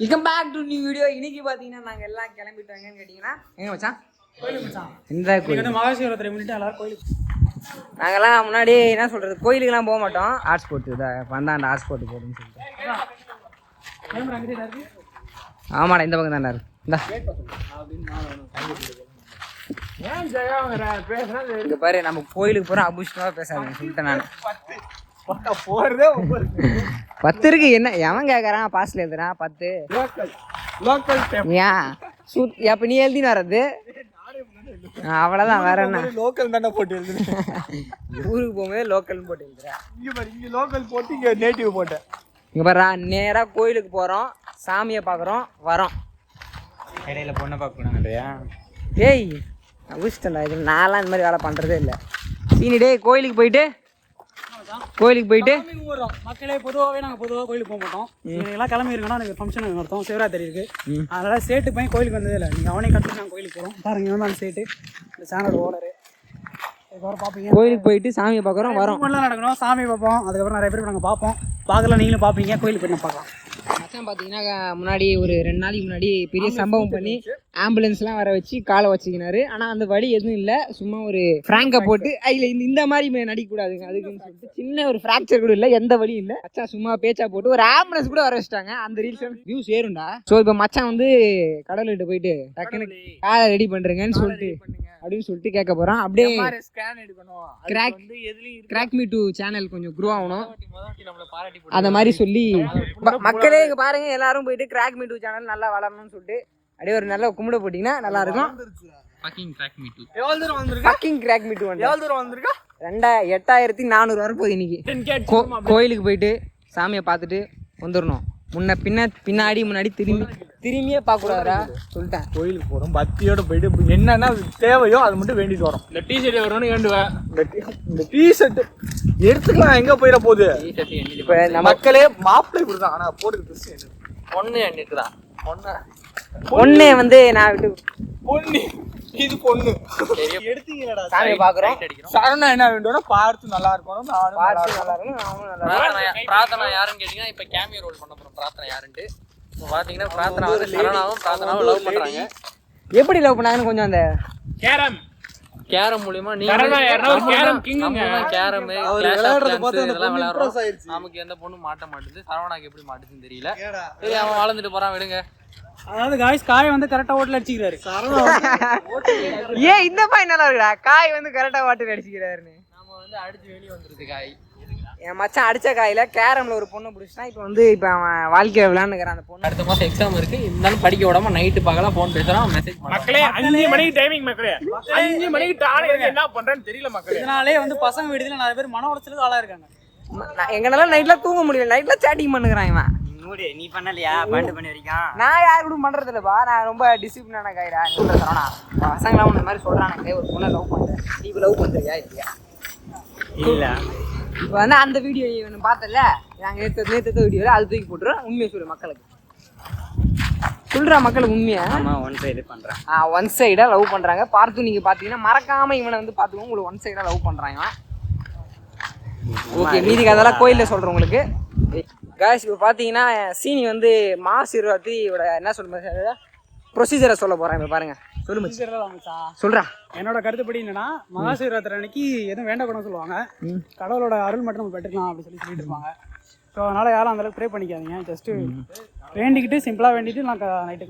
Welcome back to new video. இன்னைக்கு பார்த்தீங்கன்னா நாங்கள் எல்லாம் கிளம்பிட்டோங்கன்னு கேட்டிங்கன்னா எங்கே மச்சான்? கோயிலுக்கு மச்சான். இந்த கோயில் மகாசிவராத்திரி முன்னிட்டு எல்லாரும் கோயிலுக்கு. நாங்கள்லாம் முன்னாடி என்ன சொல்கிறது, கோயிலுக்கெல்லாம் போக மாட்டோம். ஹாட்ஸ்பாட் இதை வந்தாண்ட ஹாட்ஸ்பாட் போடுன்னு சொல்லிட்டு. ஆமாடா, இந்த பக்கம் தான்டா இருக்கு. இங்கே பாரு, நம்ம கோயிலுக்கு போகிறோம். அபூஷ்டமாக பேசாதுன்னு சொல்லிட்டேன் நான். 10 இருக்கு. என்ன எவன் கேட்கறான்? பாஸ்ல எழுதுறான் 10. ஏன் அப்ப நீ எழுதினு வர்றது? அவ்வளவுதான், வேற என்ன? லோக்கல் தானே போட்டு எழுதுறேன். ஊருக்கு போகும்போது லோக்கல் போட்டு எழுதுறேன். இங்க லோக்கல் போட்டு இங்க நேட்டிவ் போட்டேன். இங்க பாரு, நேரா கோயிலுக்கு போறோம், சாமியை பாக்குறோம், வரோம். இடையில பொண்ணை பார்க்கணுங்கறியா? ஏய் அபூஷ்டா, இது நான்லாம் இந்த மாதிரி வேலை பண்றதே இல்லை. சீனி டே, கோயிலுக்கு போயிட்டு மக்களே பொதுவாகவே நாங்கள் பொதுவாக கோயிலுக்கு போக மாட்டோம். நீங்களாம் கிளம்பி இருக்கோன்னா எனக்கு ஃபங்க்ஷன் நடத்தும், சிவராத்திரி இருக்கு. அதனால சேட்டு போய் கோயிலுக்கு வந்ததே இல்லை. நீங்கள் அவனே கற்றுட்டு நாங்கள் கோயிலுக்கு போகிறோம். பாருங்க, இவன் தான் சேட்டு, இந்த சேனல் ஓனரு. அதுக்கப்புறம் பார்ப்பீங்க, கோயிலுக்கு போயிட்டு சாமியை பார்க்குறோம், வரோம். எல்லாம் நடக்கணும், சாமி பார்ப்போம். அதுக்கப்புறம் நிறைய பேர் நாங்கள் பார்ப்போம். பார்க்கலாம், நீங்களும் பார்ப்பீங்க. கோயிலுக்கு போய் நான் பார்க்கலாம். மச்சான் பார்த்தீங்கன்னா முன்னாடி ஒரு 2 நாளைக்கு முன்னாடி பெரிய சம்பவம் பண்ணி ஆம்புலன்ஸ்லாம் வர வச்சு காலை வச்சுக்கினாரு. ஆனால் அந்த வழி எதுவும் இல்லை, சும்மா ஒரு ஃப்ராங்கை போட்டு அதில் இந்த மாதிரி நடிக்கக்கூடாதுங்க அதுக்குன்னு சொல்லிட்டு சின்ன ஒரு ஃப்ராக்சர் கூட இல்லை, எந்த வழியும் இல்லை. மச்சான் சும்மா பேச்சா போட்டு ஒரு ஆம்புலன்ஸ் கூட வர வச்சுட்டாங்க. அந்த ரீல்ஸ் வியூஸ் ஏறும்டா. ஸோ இப்போ மச்சான் வந்து கடவுள்கிட்ட போயிட்டு டக்குன்னு காலை ரெடி பண்ணுறேங்கன்னு சொல்லிட்டு அப்படின்னு சொல்லிட்டு கேட்க போகிறான். அப்படியே கிராக் மீ டூ சேனல் கொஞ்சம் க்ரோ ஆகணும், அந்த மாதிரி சொல்லி மக்களே இங்கே பாருங்க, எல்லாரும் போயிட்டு கிராக் மீ டூ சேனல் நல்லா வளரணும்னு சொல்லிட்டு அப்படியே ஒரு நல்ல கும்பிட போட்டிங்கன்னா நல்லா இருக்கும். 8400 வரப்போகுது இன்னைக்கு. கோயிலுக்கு போயிட்டு சாமியை பார்த்துட்டு வந்துடணும். முன்னாடி திரும்பியே பார்க்கக்கூடாதா சொல்லிட்டேன். கோயிலுக்கு போகிறோம், பக்தியோட போயிட்டு என்னென்ன தேவையோ அது மட்டும் வேண்டிட்டு வரோம். இந்த டிஷர்ட் வரணும்னு வேண்டுவேன். இந்த டிஷர்ட் எடுத்துக்கலாம், எங்கே போயிட போகுது? இப்போ நம்ம மக்களே மாப்பிள்ளை கொடுதான். ஆனால் போட்டுக்கு பொண்ணு எண்ணிட்டுதான். பொண்ணு வந்து நான் விட்டு பொண்ணு, இது பொண்ணு எடுத்தீங்களா? சாமியை பார்க்குறோம். சரணா என்ன வேண்டும்னா பார்த்து நல்லா இருக்கணும், பார்த்து நல்லா இருக்கணும், அவனும் நல்லா இருக்கணும். பிரார்த்தனை யாருன்னு கேட்டீங்கன்னா இப்போ கேமியோ ரோல் பண்ண போகிறோம். பிரார்த்தனை யாருன்ட்டு இப்போ பார்த்தீங்கன்னா பிரார்த்தனை வந்து சரணாவும் பிரார்த்தனாவும் லவ் பண்ணுறாங்க. எப்படி லவ் பண்ணாங்கன்னு கொஞ்சம் அந்த கேரம் மூலியமா நமக்கு எந்த பொண்ணு மாட்ட மாட்டுது, சரவணாக்கு எப்படி மாட்டுதுன்னு தெரியல. சரி, அவன் வாழ்ந்துட்டு போறான், விடுங்க. அதாவது காய்ஸ், காய் வந்து கரெக்டாக ஓட்டில் அடிச்சுக்கிறாரு. ஏன் இந்த பையன் நல்லா இருக்குடா, காய் வந்து கரெக்டாக வாட்டில் அடிச்சுக்கிறாருன்னு. நம்ம வந்து அடிச்சு வெளியே வந்துருது காய். என் மச்சான் அடிச்ச காயில கேரம்ல ஒரு பொண்ணு பிடிச்சினா இப்போ அவன் வாழ்க்கையை விளையாண்டுக்கிறான். அந்த பொண்ணு அடுத்த மாதம் எக்ஸாம் இருக்கு, இருந்தாலும் படிக்க விடாம நைட்டு பார்க்கலாம், ஃபோன் பேசுறான், மெசேஜ் மக்களே 5 மணிக்கு டைமிங். மக்களே 5 மணிக்கு டான் என்ன பண்றேன்னு தெரியல மக்களே. இதனாலே வந்து பசங்க வீடுல நிறைய பேர் மன உளைச்சலுக்கு ஆளா இருக்காங்க. எங்கனால நைட்ல தூங்க முடியல, நைட்ல சேட்டிங் பண்ணுகிறான் இவன். நீ பண்ணலையா? பாண்டு பண்ணி வரைக்கும் நான் யாரு கூட பண்றது இல்லப்பா, நான் ரொம்ப டிசிப்ளினான கைடா. நீ சொல்றா பசங்களாம் இந்த மாதிரி சொல்றானே, ஒரு பொண்ணை லவ் பண்றேன், நீ லவ் பண்றியா இல்லையா? இல்ல. இப்போ வந்து அந்த வீடியோ ஒன்று பார்த்தல, நாங்கள் நேற்று வீடியோவில் அது தூக்கி போட்டுருவோம். உண்மையை சொல்லு மக்களுக்கு, சொல்கிறா மக்களுக்கு உண்மையா? ஒன் சைடு பண்ணுறேன். ஒன் சைடாக லவ் பண்ணுறாங்க. பார்த்து நீங்கள் பார்த்தீங்கன்னா மறக்காமல் இவனை வந்து பார்த்துக்கோங்க, உங்களுக்கு ஒன் சைடாக லவ் பண்ணுறாங்க. ஓகே, மீதிக்கு அதெல்லாம் கோயிலில் சொல்கிறேன் உங்களுக்கு. காய்ஸ், இப்போ பார்த்தீங்கன்னா சீனி வந்து மகாசிவராத்திரியோட என்ன சொல்லுங்க ப்ரொசீஜரை சொல்ல போகிறேன். இப்போ பாருங்க, சொல்றா. என்னோட கருத்துப்படி என்னன்னா, மகாசிவராத்திரி அன்னைக்கு எதுவும் வேண்டக்கூடாதுன்னு சொல்லுவாங்க. கடவுளோட அருள் மட்டும் நம்ம பெற்றுக்கலாம் அப்படின்னு சொல்லிட்டு இருப்பாங்க. ஸோ அதனால யாரும் அந்த அளவுக்கு ப்ரே பண்ணிக்காதீங்க. ஜஸ்ட் வேண்டிக்கிட்டு சிம்பிளா வேண்டிட்டு நான் நைட்டு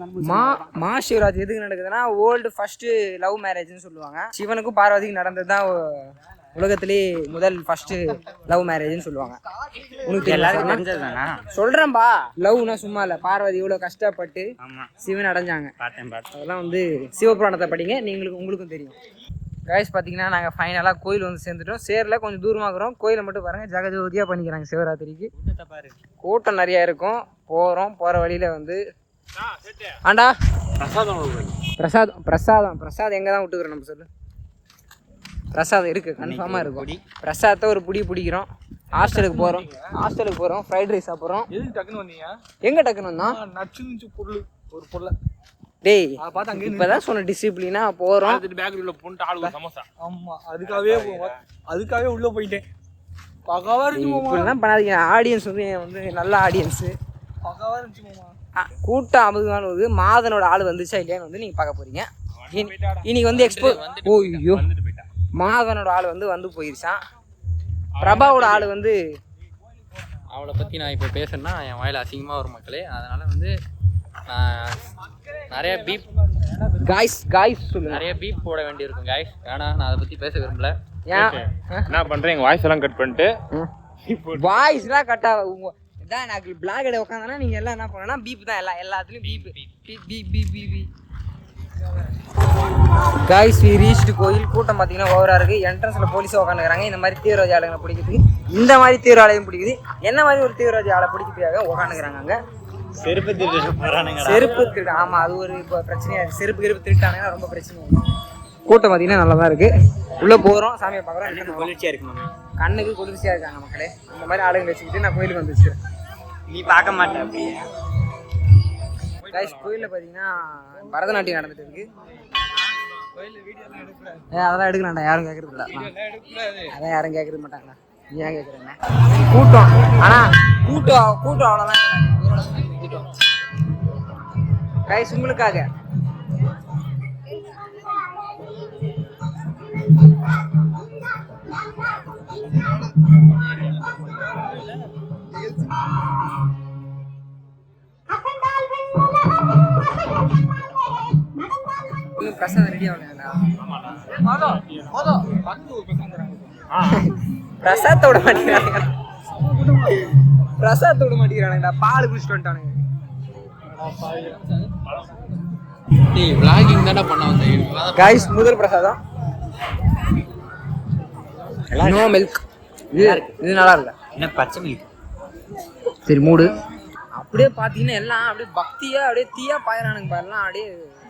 மகாசிவராத்திரி எதுக்கு நடக்குதுன்னா, வேர்ல்டு ஃபர்ஸ்ட் லவ் மேரேஜ்னு சொல்லுவாங்க. சிவனுக்கும் பார்வதிக்கும் நடந்தது தான் உலகத்திலே முதல் ஃபர்ஸ்ட் லவ் மேரேஜ்னு சொல்லுவாங்க. உனக்கு எல்லாரும் தெரிஞ்சதுதானா? சொல்றேன்பா, லவ்னா சும்மா இல்ல. பார்வதி எவ்வளவு கஷ்டப்பட்டு சிவன் அடைஞ்சாங்க, அதெல்லாம் வந்து சிவபுராணத்தை படிங்க, உங்களுக்கும் தெரியும். காய்ஸ் பார்த்தீங்கன்னா நாங்கள் ஃபைனலாக கோயில் வந்து சேர்ந்துட்டோம். சேரில் கொஞ்சம் தூரமாக இருக்கிறோம். கோயிலை மட்டும் பாருங்கள், ஜகஜோதியாக பண்ணிக்கிறாங்க சிவராத்திரிக்கு. கூட்டம் நிறையா இருக்கும். போகிற வழியில் வந்து ஆண்டா பிரசாதம் எங்கே தான் விட்டுக்கிறோம் நம்ம சொல்லு. பிரசாதம் இருக்குது, கன்ஃபார்மாக இருக்கும். பிரசாதத்தை ஒரு பிடிக்கிறோம். ஹாஸ்டலுக்கு போகிறோம், ஃப்ரைட் ரைஸ் சாப்பிட்றோம். எங்கே டக்குன்னு வந்தோம்? பொருள் ஒரு பொருளை டேய் இப்பதான் சொன்ன டிசிப்ளினா போறோம். ஆமா, அதுக்காகவே உள்ள போயிட்டேன். இப்படிலாம் பண்ணாதீங்க. ஆடியன்ஸ் வந்து நல்ல ஆடியன்ஸ். கூட்டம் அமுதுவானது மாதனோட ஆள் வந்துச்சா இல்லையான்னு வந்து நீங்கள் பார்க்க போகிறீங்க. இன்னைக்கு வந்து எக்ஸ்போ ஐயோ மாதவனோட ஆள் வந்து போயிருச்சான். பிரபாவோட ஆள் வந்து அவளை பற்றி நான் இப்போ பேசுறேன்னா என் வாயில் அசிங்கமாக வரும் மக்களே. அதனால் வந்து நிறைய பீப் சொல்லுங்க, நிறைய பீப் போட வேண்டியிருக்கும் காய்ஸ். வேணாம், நான் அதை பற்றி பேச விரும்பல. ஏன் என்ன பண்ணுறேன், எங்கள் வாய்ஸ் எல்லாம் கட் பண்ணிட்டு வாய்ஸ்லாம் கட் ஆகும். இதான் நான் பிளாக் கடை உட்காந்தனா நீங்கள் எல்லாம் என்ன பண்ணணும்னா பீப் தான், எல்லாத்துலேயும் பீப். காய்ஸ் வி ரீச்டு கோயில். கூட்டம் பார்த்தீங்கன்னா ஓவராக இருக்குது. என்ட்ரன்ஸில் போலீஸாக உட்காந்துக்கிறாங்க. இந்த மாதிரி தீவிரவாதி ஆளுங்களை பிடிக்கிறதுக்கு, இந்த மாதிரி தீவிரவாதியும் பிடிக்குது. என்ன மாதிரி ஒரு தீவிரவாதி ஆளை பிடிக்கிறதுக்காக உட்காந்துக்கிறாங்க அங்கே. செருப்பு திருட்டு. ஆமாம், அது ஒரு இப்போ பிரச்சனையாக இருக்குது. செருப்பு திருட்டானுங்கன்னா ரொம்ப பிரச்சனை. கூட்டம் பார்த்தீங்கன்னா நல்லா தான் இருக்குது. உள்ளே போகிறோம், சாமியை பார்க்குறோம். குளிர்ச்சியாக இருக்குமா? கண்ணுக்கு குளிர்ச்சியாக இருக்காங்க மக்களே. இந்த மாதிரி ஆளுங்களை வச்சுக்கிட்டு நான் கோயிலுக்கு வந்துச்சு. நீ பார்க்க மாட்டேன் அப்படியே. காய்ஸ் கோயிலில் பார்த்தீங்கன்னா பரதநாட்டியம் நடந்துட்டு இருக்கு. அதெல்லாம் எடுக்கலாம்டா, யாரும் கேட்கறது இல்லை. அதான் யாரும் கேட்கறது மாட்டாங்கண்ணா. நீ ஏன் கேட்குறேண்ணா? கூட்டம் ஆனால் கூட்டம் அவ்வளோதான். காய்ஸ் உங்களுக்காக பிரசாதம் ரெடி ஆகலையா? பிரசாதத்தை விட மாட்டேங்கிறானுங்கடா. பால் குடிச்சிட்டு வந்துட்டானுங்க. விளாகிங் தானே பண்ண வந்தேன் காய்ஸ். முதல் பிரசாதம் நோ மில்க். இது நல்லா இருக்கா? என்ன பச்சை மில்க்? சரி மூடு. அப்படியே பார்த்தீங்கன்னா எல்லாம் அப்படியே பக்தியா அப்படியே தீயா பாயிறானுங்க பாருலாம். அப்படியே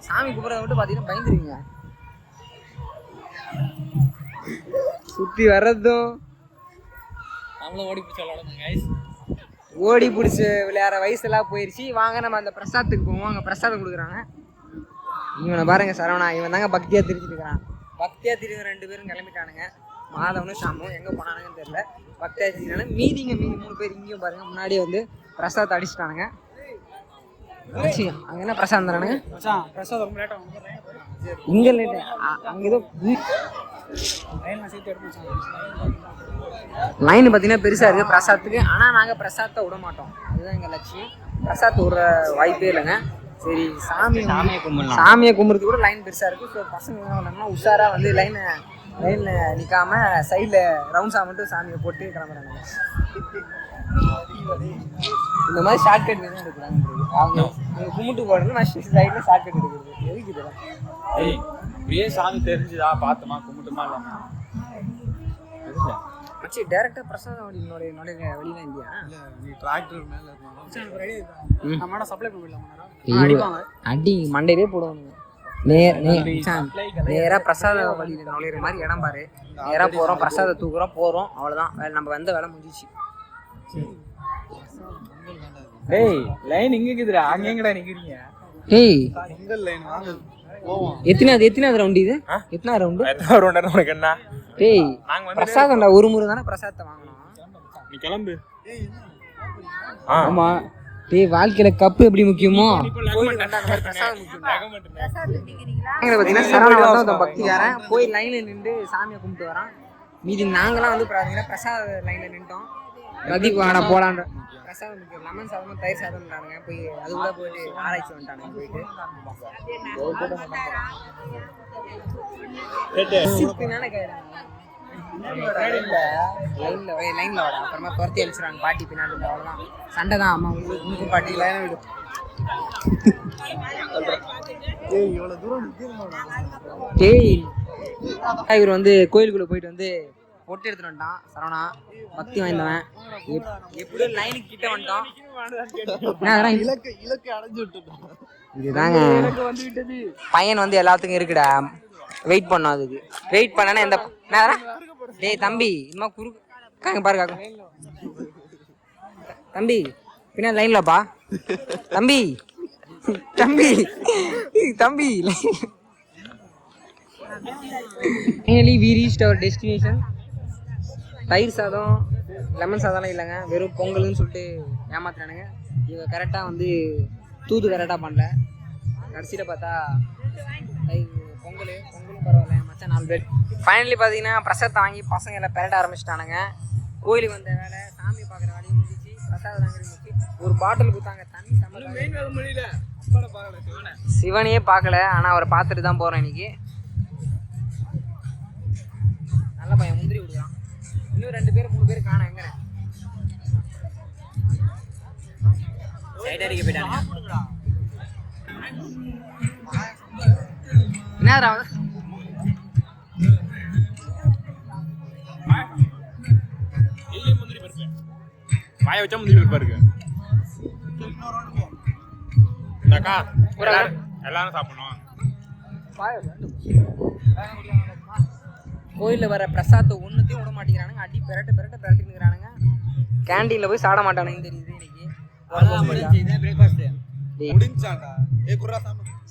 சாமி கும்பிட்றத மட்டும் பார்த்தீங்கன்னா பயந்துருவீங்க. சுற்றி வர்றதும் நம்மளும் ஓடி பிடிச்சி விளையாடணும் கைஸ். ஓடி பிடிச்சி விளையாடுற வயசெல்லாம் போயிடுச்சு. வாங்க நம்ம அந்த பிரசாதத்துக்கு போவோம். அங்கே பிரசாதம் கொடுக்குறாங்க. இவனை பாருங்க சரவணா, இவன் தாங்க பக்தியாக திரிச்சிட்டு இருக்கிறான். பக்தியாக திரிவு 2 பேரும் கிளம்பிட்டானுங்க. மாதவனும் ஷாமும் எங்கே போனானுங்கன்னு தெரியல. பக்தியாக திரினால மீதி 3 பேர் இங்கேயும் பாருங்க முன்னாடியே வந்து பிரசாதத்தை அடிச்சுட்டானுங்க. அங்கே என்ன பிரசாதம் தரானுங்க? பிரசாதம் ரொம்ப லேட்டாக இங்கே லேட்டு. அங்கே ஏதோ லைன் பார்த்தீங்கன்னா பெருசாக இருக்குது பிரசாதத்துக்கு. ஆனால் நாங்கள் பிரசாதத்தை விட மாட்டோம். அதுதான் எங்கள் லட்சியம். பிரசாதத்தை விடுற வாய்ப்பே இல்லைங்க. சரி சாமியை கும்பிட்றது கூட லைன் பெருசாக இருக்குது. ஸோ பசங்க என்ன பண்ணாங்கன்னா உஷாராக வந்து லைனில் நிற்காம சைடில் ரவுண்ட்ஸாக மட்டும் சாமியை போட்டு கிளம்புறாங்க. இந்த மாதிரி ஷார்ட்கட் எதுவும் எடுக்கிறாங்க. அவங்க கும்பிட்டு போடுறது நான் சைடில் ஷார்ட்கட் எடுக்கிறது எதுக்கு இதெல்லாம்? இப்படியே சாமி தெரிஞ்சுதா பார்த்தோமா கும்பிட்டுமா இல்லாமா ஆச்சு டேரெக்டாக பிரசாதம் நுழைய வெளியில இல்லையா? நீ டிராக்டர் மேலே நம்ம சப்ளை பண்ணிடலாம். அடி மண்டையிலே போடுவானுங்க. நேராக பிரசாத வழியில் நுழையிற மாதிரி இடம் பாரு. நேராக போகிறோம், பிரசாத தூக்குறோம், போகிறோம், அவ்வளோதான் வேலை. நம்ம வந்த வேலை முடிஞ்சிச்சு. டேய் லைன் இங்க இருக்குதுடா, அங்க எங்கடா நிக்கிறீங்க? டேய் சிங்கிள் லைன் வாங்க போவோம். எத்தனாவது ரவுண்ட் இது? எத்தனாவது ரவுண்டு? உனக்கு என்ன? டேய் பிரசாதம்டா, ஒரு முறை தானே பிரசாதத்தை வாங்கணும். நீ கிளம்பு. ஆமா டேய், வாழ்க்கையில கப்பு எப்படி முக்கியமோ பக்திக்காரன் போய் லைன்ல நின்று சாமியை கும்பிட்டு வரான். மீதி நாங்களாம் வந்து பிரசாத லைன்ல நின்ட்டோம். பிரதீப் வாடா போலான்ற பிரசாதம் முக்கியம். லெமன் சாதமும் தயிர் சாதம்ன்றானுங்க. போய் அது கூட போயிட்டு ஆராய்ச்சி வந்துட்டானுங்க. போயிட்டு லைன்ல வாடா, அப்புறமா துரத்தி அழிச்சிருவாங்க பாட்டி பின்னாடி. அவ்வளோதான் சண்டை தான். அம்மா உங்களுக்கு பாட்டி லைனை விடு. டேய் இவர் வந்து கோயிலுக்குள்ள போயிட்டு வந்து பொட்டு எடுத்துட்டு வந்துட்டான். சரவணா பக்தி வாய்ந்தவன். எப்படியோ லைனுக்கு கிட்ட வந்துட்டோம். இதுதாங்க பையன் வந்து எல்லாத்துக்கும் இருக்குடா. வெயிட் பண்ணோம், அதுக்கு வெயிட் பண்ணனா எந்த டேய் தம்பி இனிமா குறுக்காங்க பாரு காக்கும். தம்பி பின்னா லைன்லப்பா. தம்பி தம்பி தம்பி finally we reached our destination. தயிர் சாதம் லெமன் சாதம்லாம் இல்லைங்க, வெறும் பொங்கல்னு சொல்லிட்டு ஏமாத்துறானுங்க. இவங்க கரெக்டாக வந்து தூது கரெக்டாக பண்ணல. கடைசியில் பார்த்தா பொங்கலும் பரவாயில்ல மச்சான் 4 பேர். ஃபைனலி பார்த்தீங்கன்னா பிரசாதத்தை வாங்கி பசங்க எல்லாம் பெரட்ட ஆரம்பிச்சிட்டானுங்க. கோயிலுக்கு வந்த வேலை சாமி பார்க்குற வேலையும் முடிஞ்சிச்சு. பிரசாதம் வாங்கி முடிச்சு ஒரு பாட்டில் கொடுத்தாங்க தண்ணி. சிவனையே பார்க்கல, ஆனால் அவரை பார்த்துட்டு தான் போகிறேன் இன்னைக்கு. நல்ல பையன் முந்திரி விடுறான். இன்னும் 2 பேர் 3 பேர் காண எங்க சைட் அடிக்க போயிட்டாங்க. என்னடா வாய வச்சா முந்திரி பருப்பா இருக்கு. இந்தாக்கா எல்லாரும் சாப்பிடணும். கோயிலில் வர பிரசாதத்தை ஒன்றுத்தையும் விட மாட்டேங்கிறானுங்க. அடி பிரட்டினுங்கிறானுங்க. கேண்டீனில் போய் சாப்பிட மாட்டானுங்க தெரியுது இன்னைக்கு.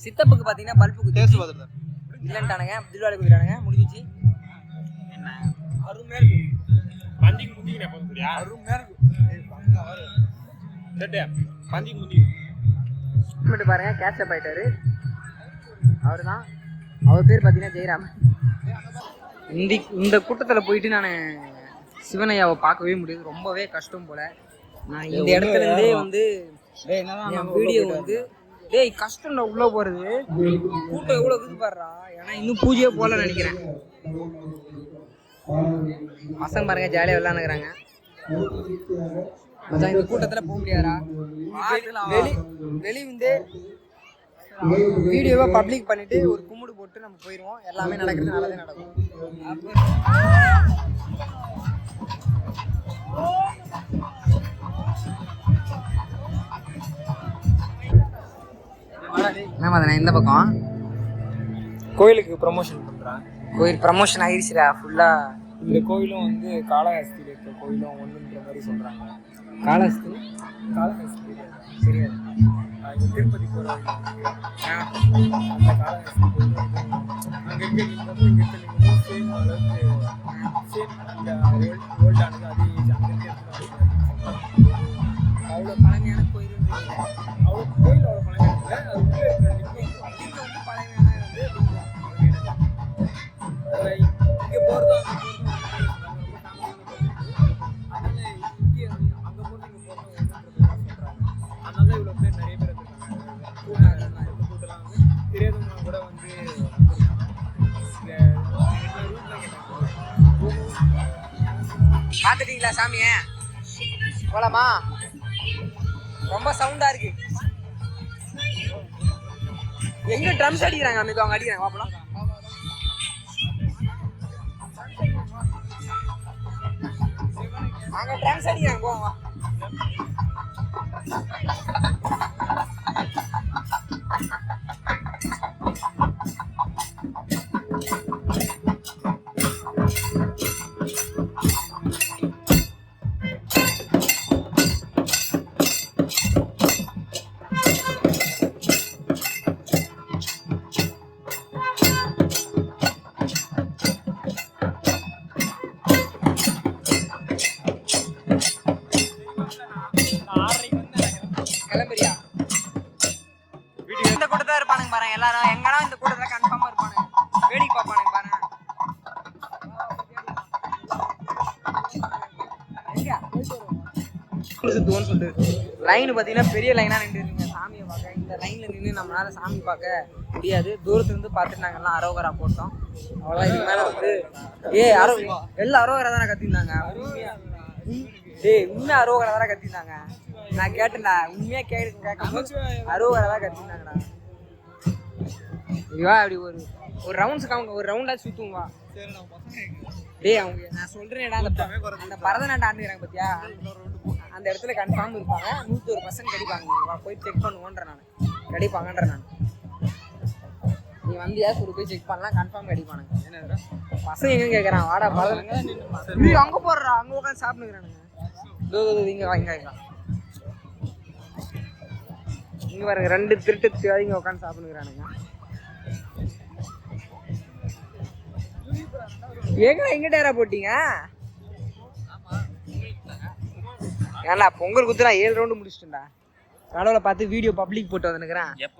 சித்தப்புக்கு பார்த்தீங்கன்னா பல்புக்கு இல்லைன்ட்டானுங்க. திருவாளி குதிரானுங்க முடிஞ்சிச்சு. என்ன அருமையாக இருக்கு. பந்திக்கு முந்திக்கினே போதும் சரியா? அருமையாக இருக்கு. பந்திக்கு முந்தி மட்டும் பாருங்க கேட்சப் ஆயிட்டாரு. அவர் தான். அவர் பேர் பார்த்தீங்கன்னா ஜெயராம். இந்த கூட்டத்தில் போயிட்டு நான் சிவனையாவை பார்க்கவே முடியாது. ரொம்பவே கஷ்டம் போல. நான் இந்த இடத்துல இருந்தே வந்து என் வீடியோ வந்து கஷ்டம் உள்ள போறது. கூட்டம் எவ்வளோ இது பாடுறா. ஏன்னா இன்னும் பூஜையே போல நினைக்கிறேன். பசங்க பாருங்க ஜாலியாக விளாண்டுக்கிறாங்க. மச்சான் இந்த கூட்டத்தில் போக முடியாதா? வெளி வந்து வீடியோவை பப்ளிக் பண்ணிட்டு ஒரு கும்பிடு போட்டு நம்ம போயிடுவோம். எல்லாமே நடக்கிறது நல்லதே நடக்கும். என்ன மாதிரி இந்த பக்கம் கோயிலுக்கு ப்ரமோஷன் பண்ணுறேன். கோயில் ப்ரமோஷன் ஆயிடுச்சுடா ஃபுல்லாக. இந்த கோயிலும் வந்து காளஹஸ்தியில் இருக்க கோயிலும் ஒன்றுன்ற மாதிரி சொல்கிறாங்க. காளஹஸ்தி சரியா? இங்கே திருப்பதி போகிற அந்த காளஹஸ்தி கோயில் அங்கே இருக்க லிங்கமும் இங்கே இருக்க லிங்கமும் சேம் அளவுக்கு சேம் அந்த ஓல்டானது அதே ஏஜ் அங்கே இருக்க அவ்வளோ பழமையான கோயில். அவ்வளோ கோயில் அவ்வளோ பழமையான இல்லை. அது உள்ளே இருக்கிற லிங்கம் வந்து பழமையான வந்து இங்கே போகிறது இவ்வளோ பேர் நிறைய பேர் கூட்டலாம் வந்து தெரியாதவங்க கூட வந்து பார்த்துட்டீங்களா சாமியை? போலாமா? ரொம்ப சவுண்டா இருக்கு. எங்க ட்ரம்ஸ் அடிக்கிறாங்க? அமைப்பு அவங்க அடிக்கிறாங்க. பாப்பலாம். அங்க ட்ரம்ஸ் அடிக்கிறாங்க. போவா கிளம்புறியா? இந்த கூட்டத்தான் இருப்பானுங்க பாருங்க. எல்லாரும் எங்கன்னா இந்த கூட்டத்துல கன்ஃபார்மா இருப்பானுங்க. வேடிக்கை பார்ப்பானுங்க பாருங்க. லைன் பார்த்தீங்கன்னா பெரிய லைனா நின்று இருக்குங்க சாமியை பார்க்க. இந்த லைன்ல நின்று நம்மளால சாமி பார்க்க முடியாது. தூரத்துல இருந்து பார்த்துட்டு நாங்கள் எல்லாம் அரோகரா போட்டோம். அவ்வளோதான். இதுக்கு மேலே வந்து எல்லாம் அரோகரா தானே கத்திருந்தாங்க. உண்மை அரோகரா தானே கத்திருந்தாங்க. நான் கேட்டேன்டா, உண்மையா கேட்கும்போது அரோகரா தான் கத்திருந்தாங்கடா. இதுவா அப்படி ஒரு ரவுண்ட்ஸுக்கு அவங்க ஒரு ரவுண்டா சுத்துவா. அவங்க நான் சொல்றேன்டா, அந்த பரதநாட்டம் ஆண்டுக்கிறாங்க பத்தியா, அந்த இடத்துல கன்ஃபார்ம் இருப்பாங்க. 101% கிடைப்பாங்க. போய் செக் பண்ணுவோன்ற நான் கிடைப்பாங்கன்ற நான். நீ வந்தியா சொல்லி போய் செக் பண்ணலாம். கன்ஃபார்ம் கிடைப்பானுங்க. பசங்க எங்க கேட்கறான் வாடா பரதங்க அங்க போடுறா. அங்க உட்காந்து சாப்பிட்டுக்கிறானுங்க. இங்க வாங்கிக்கலாம். இங்க பாருங்க 2 திருட்டு இங்க உட்காந்து சாப்பிட்டுக்கிறானுங்க. எங்க டேரா போட்டீங்க? ஏன்னா பொங்கல் குத்துனா 7 ரவுண்டு முடிச்சிட்டேன்டா. கடவுளை பார்த்து வீடியோ பப்ளிக் போட்டு வந்துருக்கிறேன்.